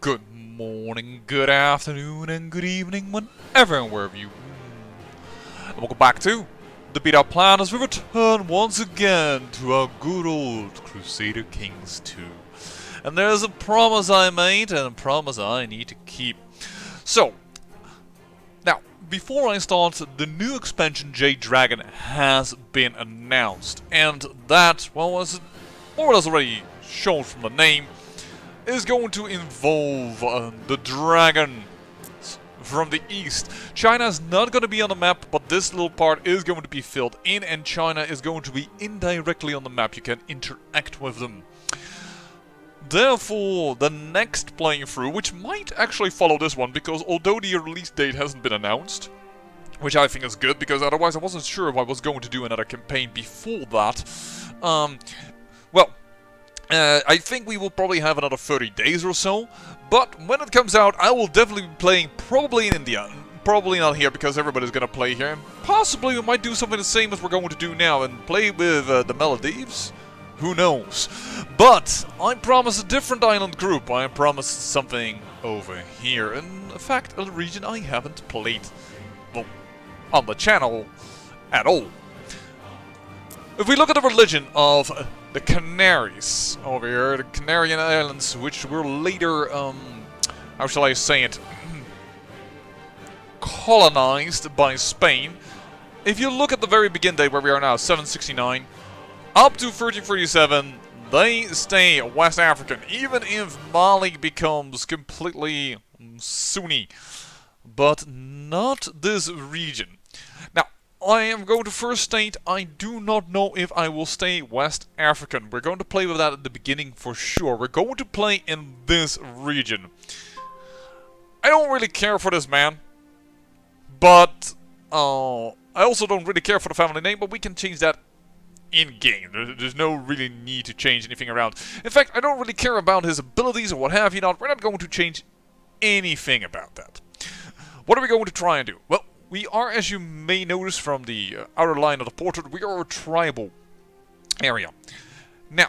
Good morning, good afternoon, and good evening, whenever and wherever you. And welcome back to the Beat Up Plan as we return once again to our good old Crusader Kings 2. And there's a promise I made and a promise I need to keep. So, now, before I start, the new expansion Jade Dragon has been announced. And that, well, was more or less already shown from the name, is going to involve the dragon from the east. China is not going to be on the map, but this little part is going to be filled in, and China is going to be indirectly on the map. You can interact with them. Therefore, the next playthrough, which might actually follow this one, because although the release date hasn't been announced, which I think is good, because otherwise I wasn't sure if I was going to do another campaign before that. I think we will probably have another 30 days or so, but when it comes out, I will definitely be playing probably in India. Probably not here, because everybody's gonna play here. And possibly we might do something the same as we're going to do now and play with the Maldives. Who knows? But I promise a different island group. I promise something over here. In fact, a region I haven't played, well, on the channel at all. If we look at the religion of the Canaries over here, the Canarian Islands, which were later, how shall I say it, colonized by Spain. If you look at the very begin date where we are now, 769, up to 1337, they stay West African, even if Mali becomes completely Sunni, but not this region. Now, I am going to first state I do not know if I will stay West African. We're going to play with that at the beginning for sure. We're going to play in this region. I don't really care for this man, but I also don't really care for the family name, but we can change that in-game. There's no really need to change anything around. In fact, I don't really care about his abilities or what have you not. We're not going to change anything about that. What are we going to try and do? Well, we are, as you may notice from the outer line of the portrait, we are a tribal area. Now,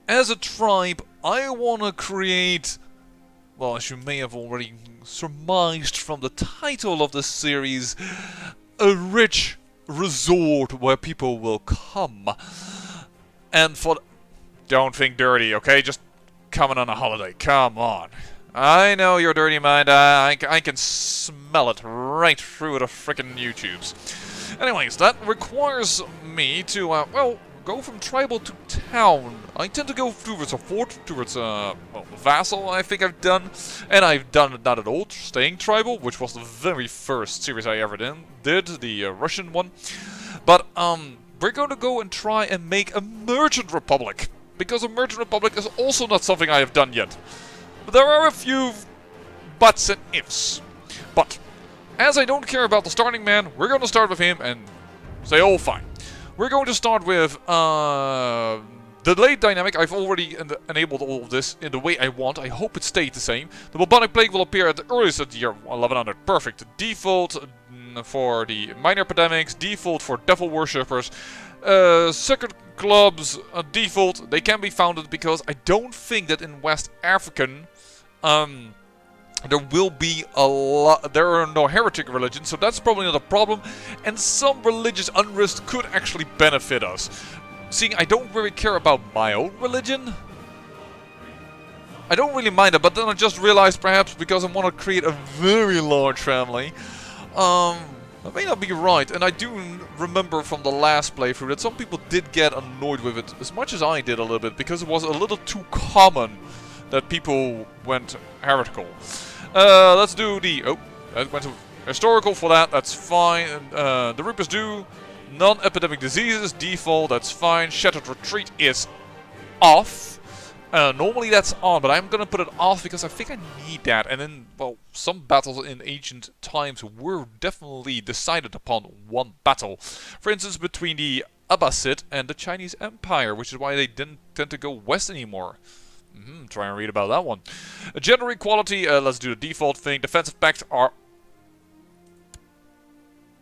as a tribe, I want to create, well, as you may have already surmised from the title of the series, a rich resort where people will come. And for... Don't think dirty, okay? Just coming on a holiday. Come on. I know your dirty mind, I can smell it right through the frickin' YouTubes. Anyways, that requires me to, well, go from tribal to town. I tend to go towards a fort, towards a vassal, I think I've done. And I've done that at all, staying tribal, which was the very first series I ever did, the Russian one. But, we're going to go and try and make a merchant republic. Because a merchant republic is also not something I have done yet. But there are a few buts and ifs. But, as I don't care about the starting man, we're going to start with him and say, oh, fine. We're going to start with the delayed dynamic. I've already enabled all of this in the way I want. I hope it stayed the same. The bubonic plague will appear at the earliest at the year 1100. Perfect. Default for the minor epidemics. Default for devil worshippers. Secret clubs, default, they can be founded because I don't think that in West African there will be a lot, there are no heretic religions, so that's probably not a problem, and some religious unrest could actually benefit us. Seeing I don't really care about my own religion, I don't really mind it, but then I just realized perhaps because I want to create a very large family, that may not be right, and I do remember from the last playthrough that some people did get annoyed with it, as much as I did a little bit, because it was a little too common that people went heretical. Let's do the... Oh, I went to historical for that, that's fine. The Reapers do. Non-epidemic diseases, default, that's fine. Shattered Retreat is off. Normally that's on, but I'm gonna put it off because I think I need that. And then, well, some battles in ancient times were definitely decided upon one battle. For instance, between the Abbasid and the Chinese Empire, which is why they didn't tend to go west anymore. Try and read about that one. Gender equality, let's do the default thing. Defensive pacts are...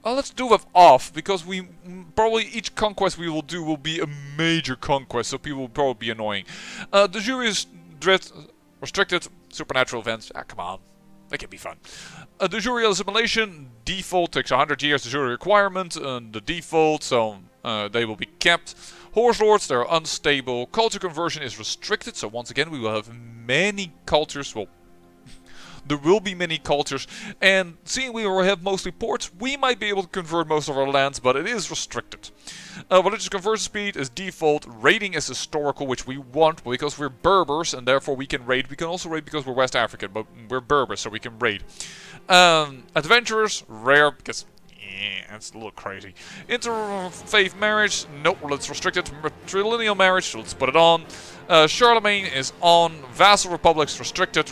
let's do with off, because we probably each conquest we will do will be a major conquest, so people will probably be annoying. The jury is restricted. Supernatural events, come on. They can be fun. De jure assimilation, default takes 100 years de jure requirement, the default, so they will be kept. Horse Lords, they're unstable. Culture conversion is restricted, so once again we will have many cultures, well, there will be many cultures, and seeing we will have mostly ports, we might be able to convert most of our lands, but it is restricted. Religious conversion speed is default, raiding is historical, which we want because we're Berbers, and therefore we can raid. We can also raid because we're West African, but we're Berbers, so we can raid. Adventurers, rare, because that's a little crazy. Interfaith marriage, nope, let's restrict it. Matrilineal marriage, let's put it on. Charlemagne is on. Vassal republics, restricted.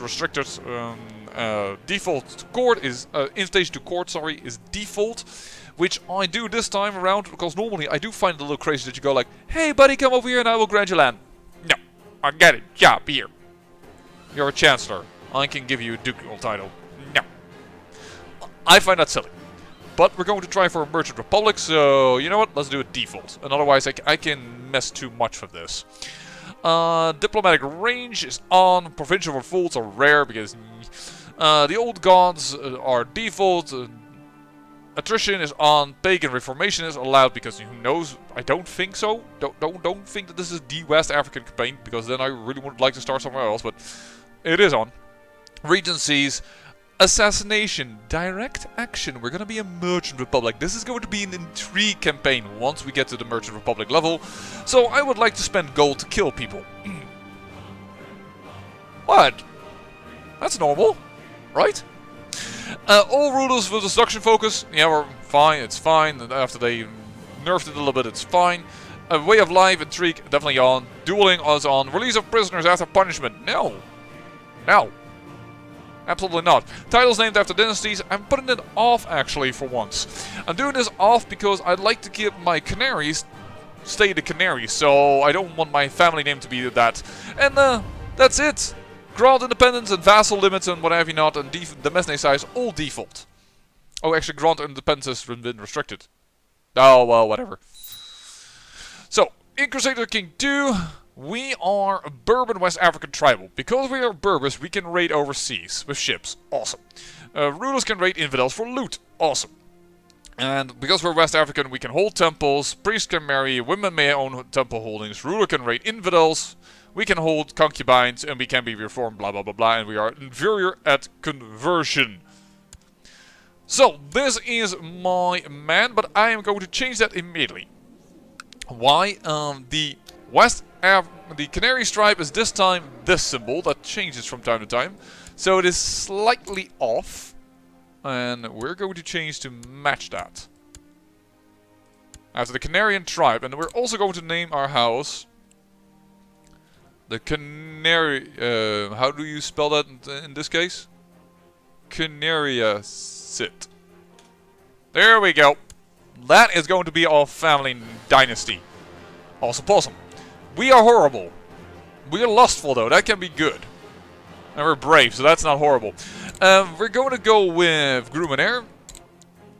Default court is, invitation to court, sorry, is default. Which I do this time around, because normally I do find it a little crazy that you go like, hey buddy, come over here and I will grant you land. No, I get it, job here. You're a chancellor. I can give you a ducal title. No. I find that silly. But we're going to try for a merchant republic, so you know what? Let's do it default. And otherwise I can mess too much with this. Diplomatic range is on. Provincial revolts are rare because the old gods are default. Attrition is on. Pagan reformation is allowed because who knows? I don't think so. Don't think that this is the West African campaign, because then I really would like to start somewhere else. But it is on. Regencies. Assassination, direct action. We're gonna be a merchant republic. This is going to be an intrigue campaign once we get to the merchant republic level. So I would like to spend gold to kill people. What? That's normal, right? All rulers with destruction focus. Yeah, we're fine. It's fine. After they nerfed it a little bit, it's fine. Way of life, intrigue, definitely on. Dueling is on. Release of prisoners after punishment. No. No. Absolutely not. Titles named after dynasties, I'm putting it off actually for once. I'm doing this off because I'd like to keep my canaries stay the canaries, so I don't want my family name to be that. And that's it. Grant independence and vassal limits and what have you not, and the messnate size all default. Oh, actually grant independence has been restricted. Oh, well, whatever. So, in Crusader King 2... we are a Bourbon West African tribal. Because we are Berbers, we can raid overseas with ships. Awesome. Rulers can raid infidels for loot. Awesome. And because we're West African, we can hold temples. Priests can marry. Women may own temple holdings. Ruler can raid infidels. We can hold concubines. And we can be reformed. Blah, blah, blah, blah. And we are inferior at conversion. So, this is my man. But I am going to change that immediately. Why? The canary stripe is this time this symbol. That changes from time to time. So it is slightly off. And we're going to change to match that. After the Canarian tribe. And we're also going to name our house the Canary... how do you spell that in this case? Canariasit. There we go. That is going to be our family dynasty. Awesome possum. We are horrible. We are lustful though, that can be good. And we're brave, so that's not horrible. We're going to go with Grumenair.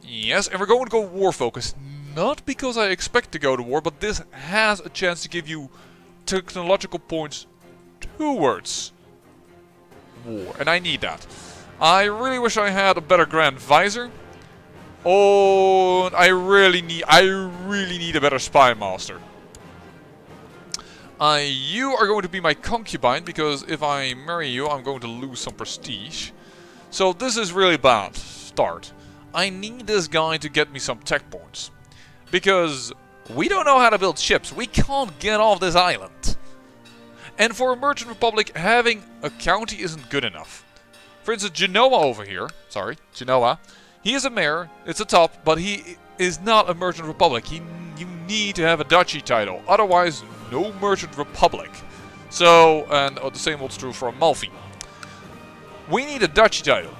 Yes, and we're going to go war focus. Not because I expect to go to war, but this has a chance to give you technological points towards war. And I need that. I really wish I had a better Grand Visor. Oh, I really need a better Spy Master. You are going to be my concubine, because if I marry you, I'm going to lose some prestige. So this is really bad start. I need this guy to get me some tech points. Because we don't know how to build ships. We can't get off this island. And for a merchant republic, having a county isn't good enough. For instance, Genoa over here, Genoa, he is a mayor, it's a top, but he is not a merchant republic. You need to have a duchy title, otherwise no merchant republic. So, and the same holds true for Amalfi. We need a duchy title,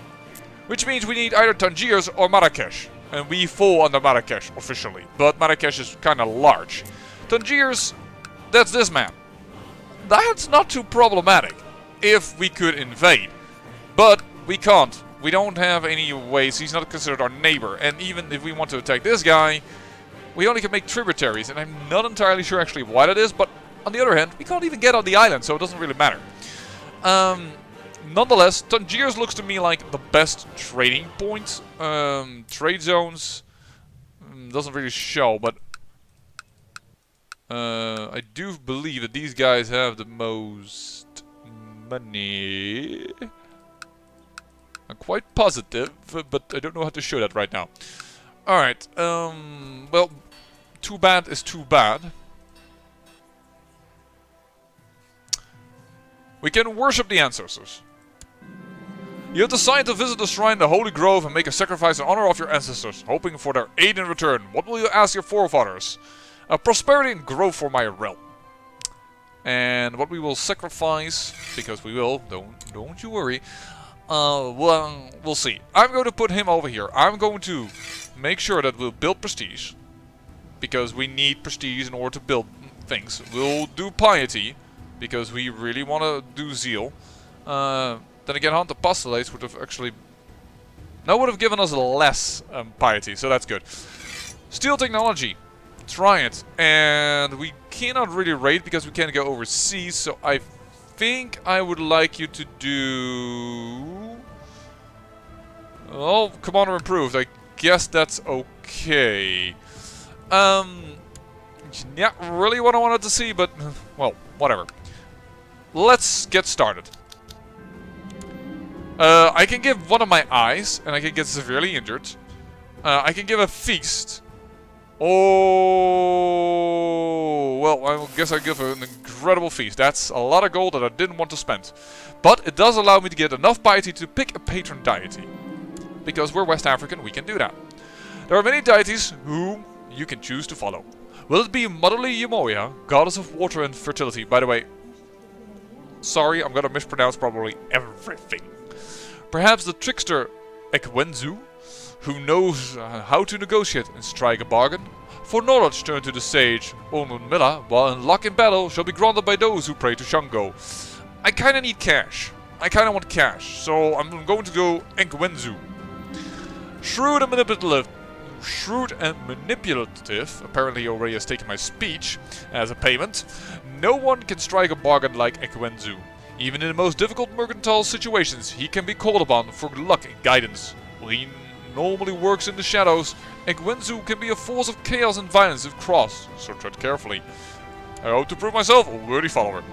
which means we need either Tangiers or Marrakesh. And we fall under Marrakesh officially, but Marrakesh is kind of large. Tangiers, that's this man. That's not too problematic, if we could invade. But we can't. We don't have any ways. He's not considered our neighbor. And even if we want to attack this guy, we only can make tributaries. And I'm not entirely sure actually why that is. But on the other hand, we can't even get on the island, so it doesn't really matter. Nonetheless, Tangiers looks to me like the best trading point. Trade zones doesn't really show, but I do believe that these guys have the most money. I'm quite positive, but I don't know how to show that right now. Alright, well, too bad is too bad. We can worship the ancestors. You have decided to visit the shrine, the Holy Grove, and make a sacrifice in honor of your ancestors, hoping for their aid in return. What will you ask your forefathers? Prosperity and growth for my realm. And what we will sacrifice, because we will, don't you worry. Well, we'll see. I'm going to put him over here. I'm going to make sure that we'll build prestige, because we need prestige in order to build things. We'll do piety, because we really want to do zeal. Then again, Hunt Apostolates would have actually... No, would have given us less piety, so that's good. Steel technology. Try it. And we cannot really raid because we can't go overseas, so I think I would like you to do... Oh, Commander Improved. I guess that's okay. Not really what I wanted to see, but... Well, whatever. Let's get started. I can give one of my eyes, and I can get severely injured. I can give a feast. Oh, well, I guess I give an incredible feast. That's a lot of gold that I didn't want to spend. But it does allow me to get enough piety to pick a patron deity. Because we're West African, we can do that. There are many deities whom you can choose to follow. Will it be Motherly Yemoia, goddess of water and fertility? By the way, sorry, I'm gonna mispronounce probably everything. Perhaps the trickster Ekwenzu, who knows how to negotiate and strike a bargain. For knowledge turn to the sage Onunmilla, while in luck in battle shall be granted by those who pray to Shango. I kinda need cash. I kinda want cash, so I'm going to go Ekwenzu. Shrewd and manipulative, apparently he already has taken my speech as a payment. No one can strike a bargain like Ekwenzu. Even in the most difficult mercantile situations, he can be called upon for luck and guidance. While he normally works in the shadows, Ekwenzu can be a force of chaos and violence if crossed, so tread carefully. I hope to prove myself a worthy follower.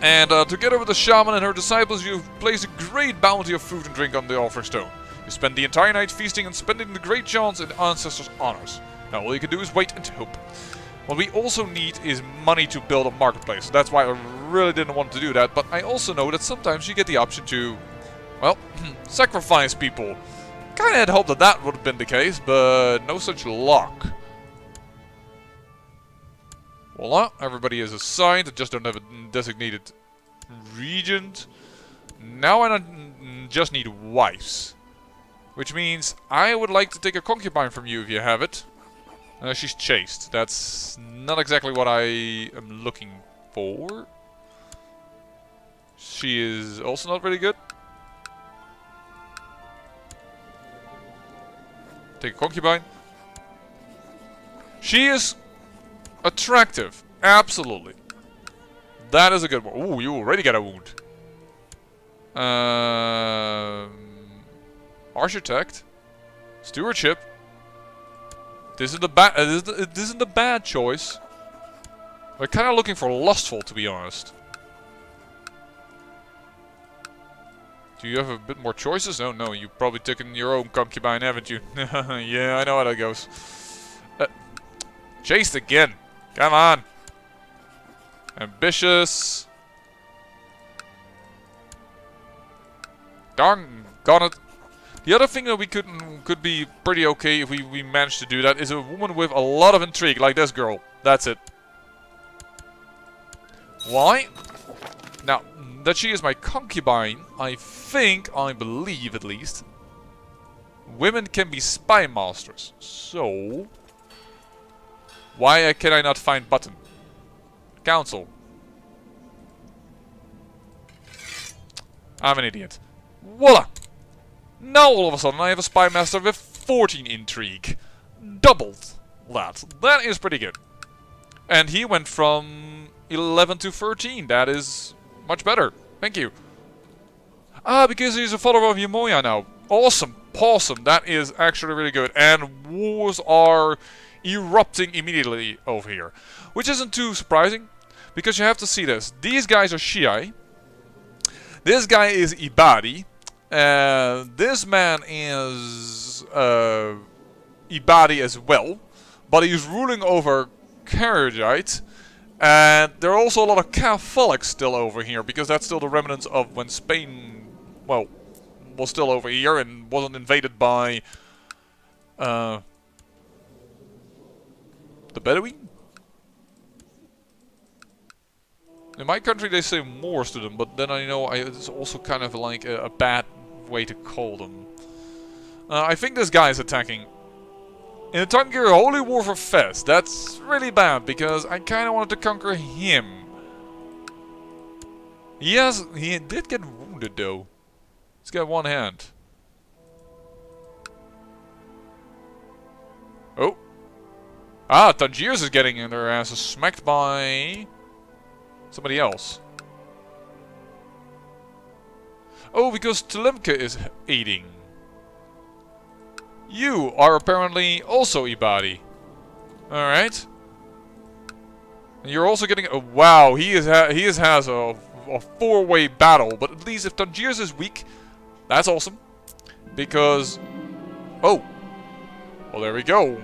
And together with the shaman and her disciples, you have placed a great bounty of food and drink on the offering stone. You spend the entire night feasting and spending the great chants and ancestors' honors. Now all you can do is wait and hope. What we also need is money to build a marketplace. That's why I really didn't want to do that, but I also know that sometimes you get the option to, well, sacrifice people. Kinda had hoped that that would have been the case, but no such luck. Voila, everybody is assigned, I just don't have a designated regent. Now I just need wives. Which means I would like to take a concubine from you if you have it. She's chaste. That's not exactly what I am looking for. She is also not very good. Take a concubine. She is attractive. Absolutely. That is a good one. Ooh, you already got a wound. Architect. Stewardship. This isn't a bad choice. We're kind of looking for lustful, to be honest. Do you have a bit more choices? Oh no, you've probably taken your own concubine, haven't you? Yeah, I know how that goes. Chased again. Come on. Ambitious. Darn it. The other thing that we could be pretty okay if we managed to do that is a woman with a lot of intrigue, like this girl. That's it. Why? Now, that she is my concubine, I believe at least, women can be spy masters. So, why can I not find button? Council. I'm an idiot. Voila! Now all of a sudden I have a spy master with 14 intrigue. Doubled that. That is pretty good. And he went from 11 to 13. That is much better. Thank you. Ah, because he's a follower of Yamoya now. Awesome. Awesome. That is actually really good. And wars are erupting immediately over here. Which isn't too surprising. Because you have to see this. These guys are Shiai. This guy is Ibadi. This man is Ibadi as well. But he's ruling over Kharadite. And there are also a lot of Catholics still over here. Because that's still the remnants of when Spain, well, was still over here and wasn't invaded by the Bedouin. In my country they say Moors to them, but then I know it's also kind of like a bad way to call them. I think this guy is attacking. In the Tangier Holy War for Fez. That's really bad, because I kind of wanted to conquer him. Yes, he did get wounded though. He's got one hand. Oh. Ah, Tangiers is getting in their asses smacked by somebody else. Oh, because Telemke is aiding. You are apparently also Ibadi. Alright. And you're also getting... wow, he has a four-way battle. But at least if Tangiers is weak, that's awesome. Because... oh. Well, there we go.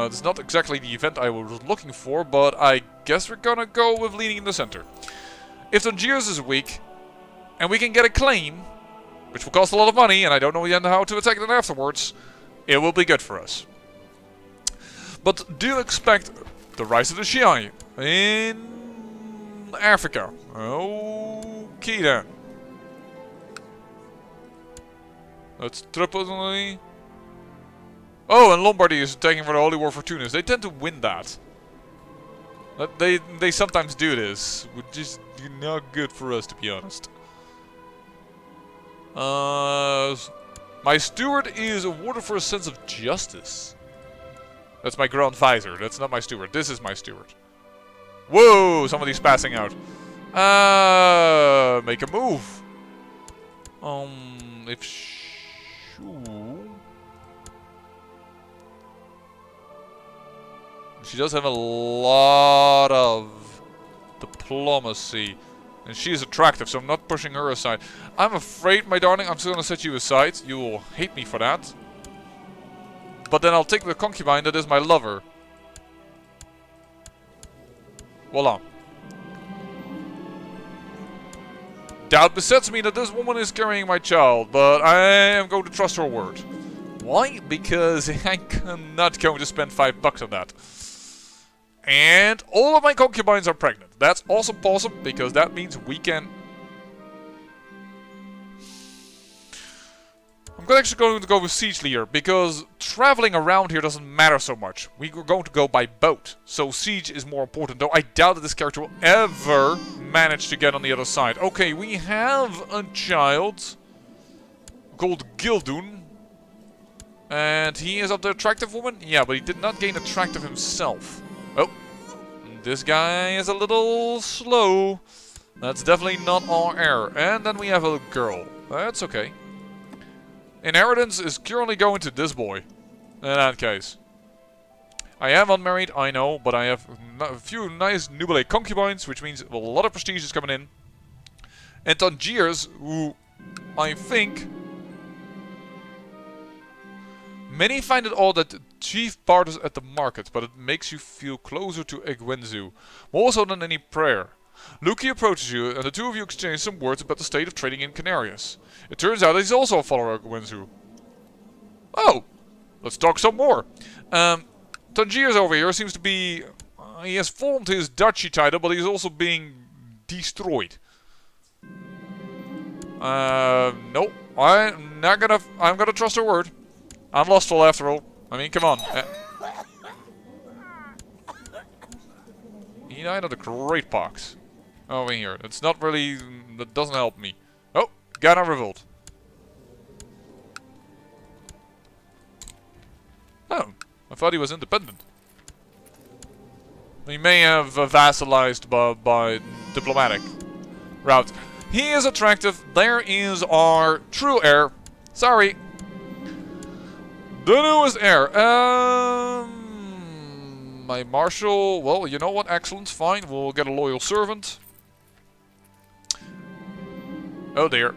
It's not exactly the event I was looking for, but I guess we're gonna go with leaning in the center. If Tangiers is weak, and we can get a claim, which will cost a lot of money, and I don't know yet how to attack it afterwards, it will be good for us. But do expect the rise of the Shiai in Africa. Okay then. That's Tripoli. Oh, and Lombardy is taking for the Holy War for Tunis. They tend to win that. They sometimes do this, which is not good for us, to be honest. My steward is awarded for a sense of justice. That's my Grand Visor. That's not my steward. This is my steward. Whoa! Somebody's passing out. Make a move. If she does have a lot of diplomacy. And she is attractive, so I'm not pushing her aside. I'm afraid, my darling, I'm still going to set you aside. You will hate me for that. But then I'll take the concubine that is my lover. Voila. Doubt besets me that this woman is carrying my child, but I am going to trust her word. Why? Because I'm not going to spend $5 on that. And all of my concubines are pregnant. That's awesome, because that means we can... I'm actually going to go with Siege Leader, because traveling around here doesn't matter so much. We're going to go by boat, so Siege is more important, though I doubt that this character will ever manage to get on the other side. Okay, we have a child called Gildun. And he is of the attractive woman? Yeah, but he did not gain attractive himself. Oh, this guy is a little slow. That's definitely not our heir. And then we have a girl. That's okay. Inheritance is currently going to this boy. In that case. I am unmarried, I know, but I have a few nice Nubile concubines, which means a lot of prestige is coming in. And Tangiers, who I think... many find it odd that the chief part is at the market, but it makes you feel closer to Egwenzu, more so than any prayer. Luki approaches you, and the two of you exchange some words about the state of trading in Canarius. It turns out that he's also a follower of Egwenzu. Oh, let's talk some more. Tangiers over here seems to be... he has formed his duchy title, but he's also being destroyed. Nope. I'm gonna trust her word. I'm lustful after all. I mean, come on. He died of the great pox. Over here. It's not really... that doesn't help me. Oh, Ghana revolt. Oh, I thought he was independent. He may have vassalized by diplomatic routes. He is attractive. There is our true heir. Sorry. The newest heir. My marshal. Well, you know what? Excellent. Fine. We'll get a loyal servant. Oh dear.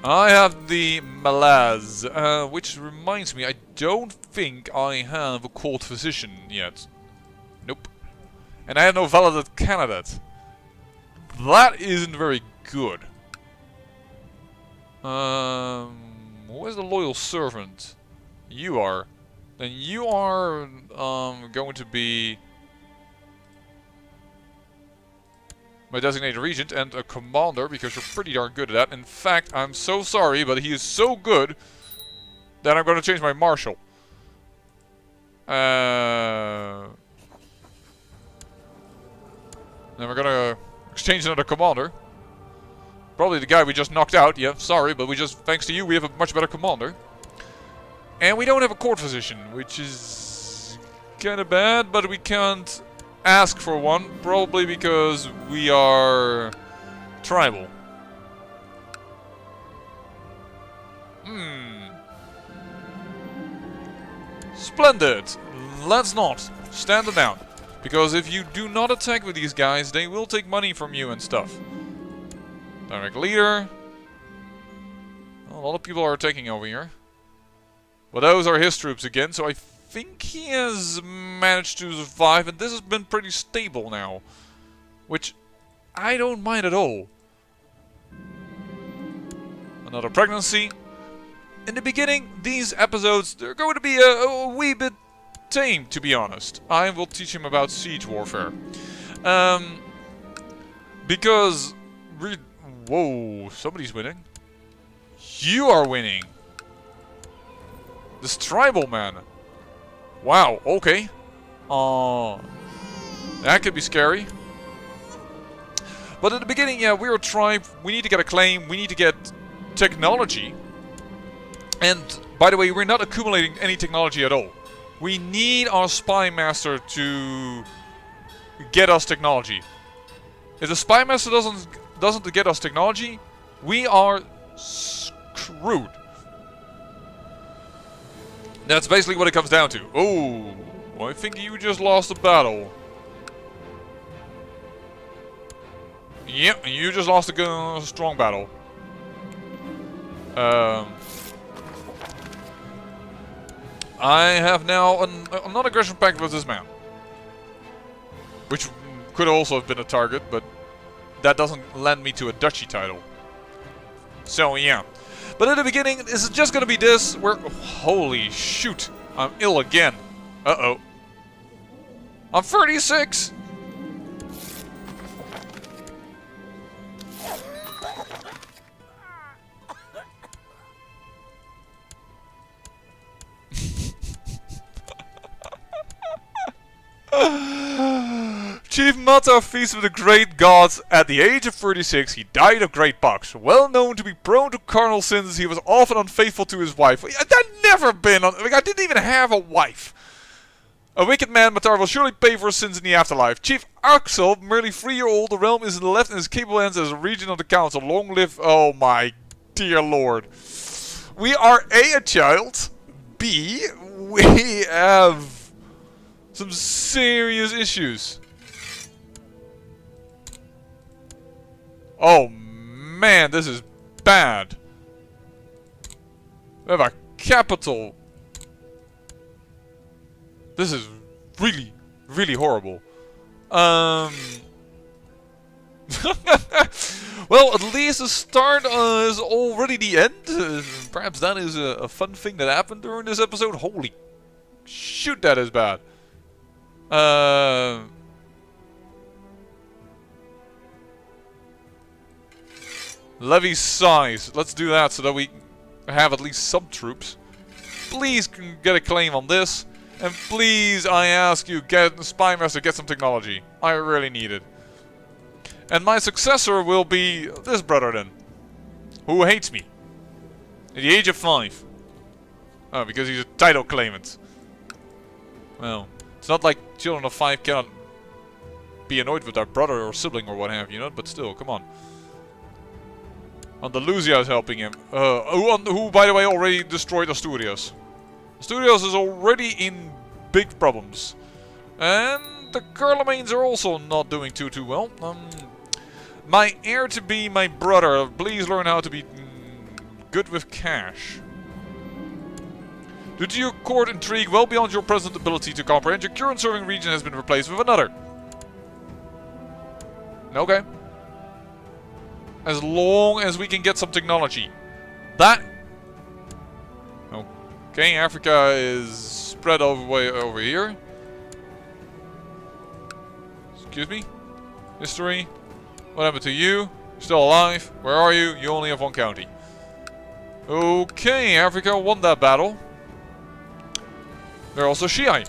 I have the Malaz. Which reminds me, I don't think I have a court physician yet. Nope. And I have no valid candidate. That isn't very good. Where's the loyal servant? You are. Then you are going to be my designated regent and a commander, because you're pretty darn good at that. In fact, I'm so sorry, but he is so good that I'm going to change my marshal. Then we're going to exchange another commander. Probably the guy we just knocked out. Yeah, sorry, but thanks to you, we have a much better commander. And we don't have a court physician, which is kind of bad, but we can't ask for one, probably because we are tribal. Splendid. Let's not stand it down, because if you do not attack with these guys, they will take money from you and stuff. Direct leader. Well, a lot of people are attacking over here. Well, those are his troops again, so I think he has managed to survive, and this has been pretty stable now. Which I don't mind at all. Another pregnancy. In the beginning, these episodes, they're going to be a wee bit tame, to be honest. I will teach him about siege warfare. Because... Whoa, somebody's winning. You are winning. This tribal man. Wow, okay. That could be scary. But in the beginning, yeah, we're a tribe. We need to get a claim. We need to get technology. And, by the way, we're not accumulating any technology at all. We need our spy master to get us technology. If the spy master doesn't get us technology, we are screwed. That's basically what it comes down to. Oh, I think you just lost a battle. Yep, you just lost a strong battle. I have now a non-aggression pact with this man. Which could also have been a target, but that doesn't lend me to a duchy title. So, yeah. But in the beginning, it's just gonna be this. Holy shoot. I'm ill again. Uh-oh. I'm 36! Chief Matar feasts with the great gods. At the age of 36, he died of great pox. Well known to be prone to carnal sins, he was often unfaithful to his wife. I've never been on... I didn't even have a wife. A wicked man, Matar will surely pay for his sins in the afterlife. Chief Axel, merely 3-year-old, the realm is left in his capable hands as a regent of the council. Long live... Oh my dear lord. We are A child. B, we have some serious issues. Oh man, this is bad. We have a capital. This is really, really horrible. Well, at least the start is already the end. Perhaps that is a fun thing that happened during this episode. Holy shoot, that is bad. Levy size. Let's do that so that we have at least some troops. Please get a claim on this. And please, I ask you, get Spymaster, get some technology. I really need it. And my successor will be this brother then. Who hates me. At the age of 5. Oh, because he's a title claimant. Well, it's not like children of 5 cannot be annoyed with their brother or sibling or what have you, know? But still, come on. Andalusia is helping him. Who, by the way, already destroyed Asturias. Asturias is already in big problems. And the Carlomanes are also not doing too well. My heir-to-be, my brother, please learn how to be good with cash. Due to your court intrigue well beyond your present ability to comprehend, your current serving region has been replaced with another. Okay. As long as we can get some technology. That... Okay, Africa is spread way over here. Excuse me? History? What happened to you? Still alive? Where are you? You only have one county. Okay, Africa won that battle. They're also Shiite.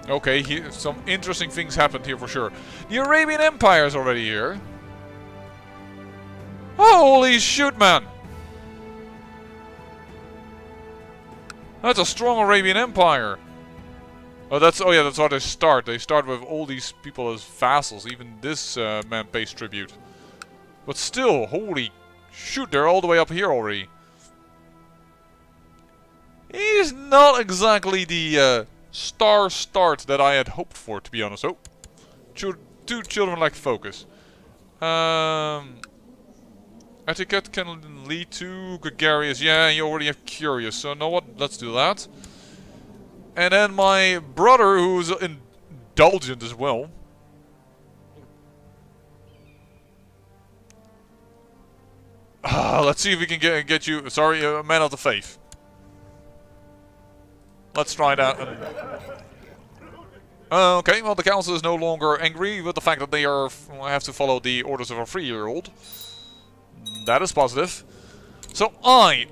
Okay, some interesting things happened here for sure. The Arabian Empire is already here. Holy shoot, man! That's a strong Arabian Empire. Oh, that's how they start. They start with all these people as vassals. Even this man pays tribute. But still, holy shoot, they're all the way up here already. He's not exactly the star start that I had hoped for, to be honest. Oh, two children like focus. Etiquette can lead to gregarious. Yeah, you already have curious. So, know what? Let's do that. And then my brother, who's indulgent as well. Let's see if we can get you. Sorry, a man of the faith. Let's try that. Okay, well, the council is no longer angry with the fact that they have to follow the orders of a 3-year-old. That is positive. So I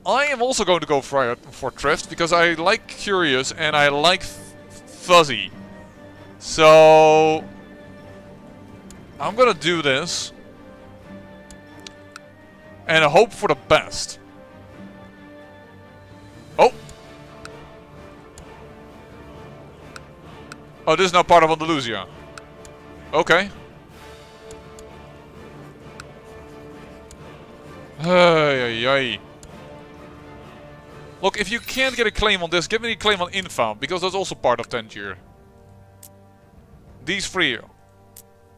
am also going to go for thrift because I like curious and I like fuzzy. So I'm gonna do this and hope for the best. Oh. Oh, this is now part of Andalusia. Okay. Hey. Look, if you can't get a claim on this, give me a claim on Infam, because that's also part of Tangier. These three.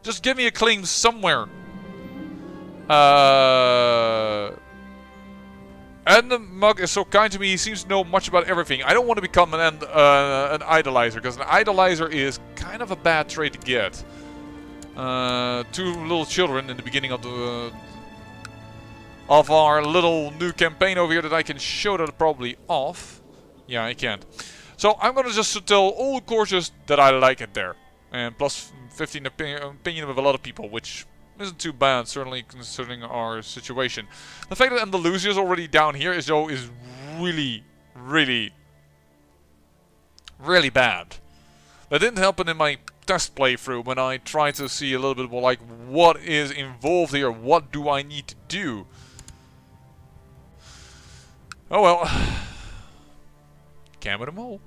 Just give me a claim somewhere. And the mug is so kind to me, he seems to know much about everything. I don't want to become an idolizer, because an idolizer is kind of a bad trait to get. 2 little children in the beginning of our little new campaign over here that I can show that probably off. Yeah, I can't. So I'm gonna just tell all the courses that I like it there. And plus 15 opinion with a lot of people, which isn't too bad, certainly considering our situation. The fact that Andalusia is already down here is really, really, really bad. That didn't happen in my test playthrough when I tried to see a little bit more like what is involved here, what do I need to do. Oh well. Can't win them all.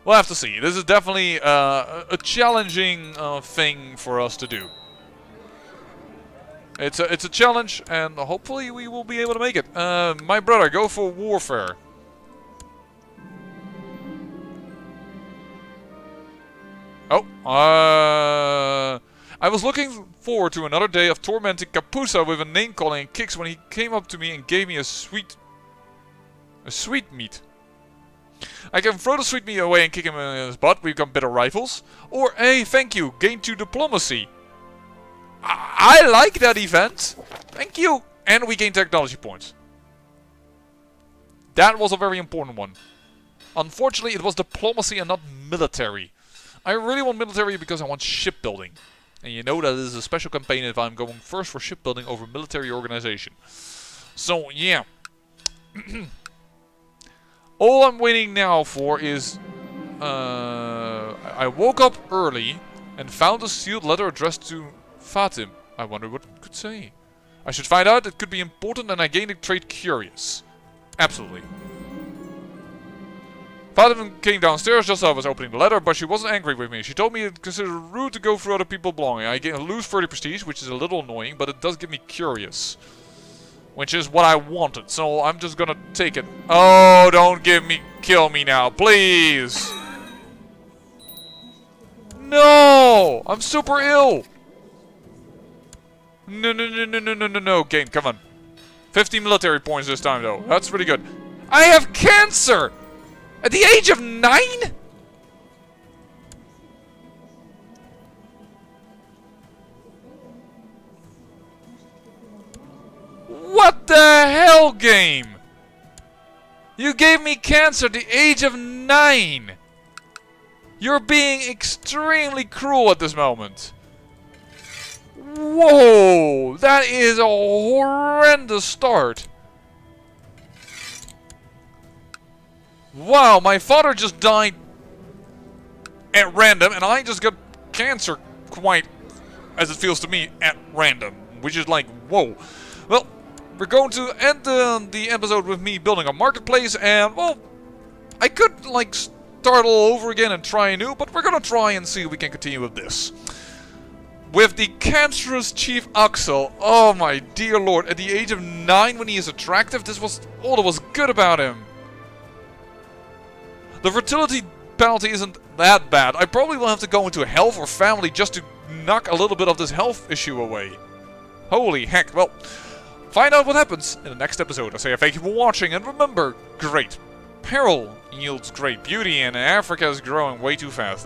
We'll have to see. This is definitely a challenging thing for us to do. It's a challenge, and hopefully we will be able to make it. My brother, go for warfare. Oh, I was looking forward to another day of tormenting Kapusa with a name calling and kicks when he came up to me and gave me a sweet meat. I can throw the sweet meat away and kick him in his butt. We've got better rifles. Or, hey, thank you, gain 2 diplomacy. I like that event. Thank you. And we gain technology points. That was a very important one. Unfortunately, it was diplomacy and not military. I really want military because I want shipbuilding. And you know that this is a special campaign if I'm going first for shipbuilding over military organization. So, yeah. All I'm waiting now for is... I woke up early and found a sealed letter addressed to Fatim. I wonder what it could say. I should find out. It could be important and I gain the trait curious. Absolutely. Father came downstairs just as I was opening the letter, but she wasn't angry with me. She told me it considered rude to go through other people's belongings. I lose 30 prestige, which is a little annoying, but it does give me curious. Which is what I wanted, so I'm just gonna take it. Oh, don't kill me now, please! No! I'm super ill! No, game, come on. 50 military points this time, though. That's pretty good. I have cancer! At the age of 9? What the hell, game? You gave me cancer at the age of 9. You're being extremely cruel at this moment. Whoa, that is a horrendous start. Wow, my father just died at random, and I just got cancer quite, as it feels to me, at random. Which is like, whoa. Well, we're going to end the episode with me building a marketplace, and, well, I could, like, start all over again and try anew, but we're gonna try and see if we can continue with this. With the cancerous Chief Axel, oh my dear lord, at the age of 9 when he is attractive, this was all that was good about him. The fertility penalty isn't that bad. I probably will have to go into health or family just to knock a little bit of this health issue away. Holy heck, well, find out what happens in the next episode. I say thank you for watching, and remember, great peril yields great beauty, and Africa is growing way too fast.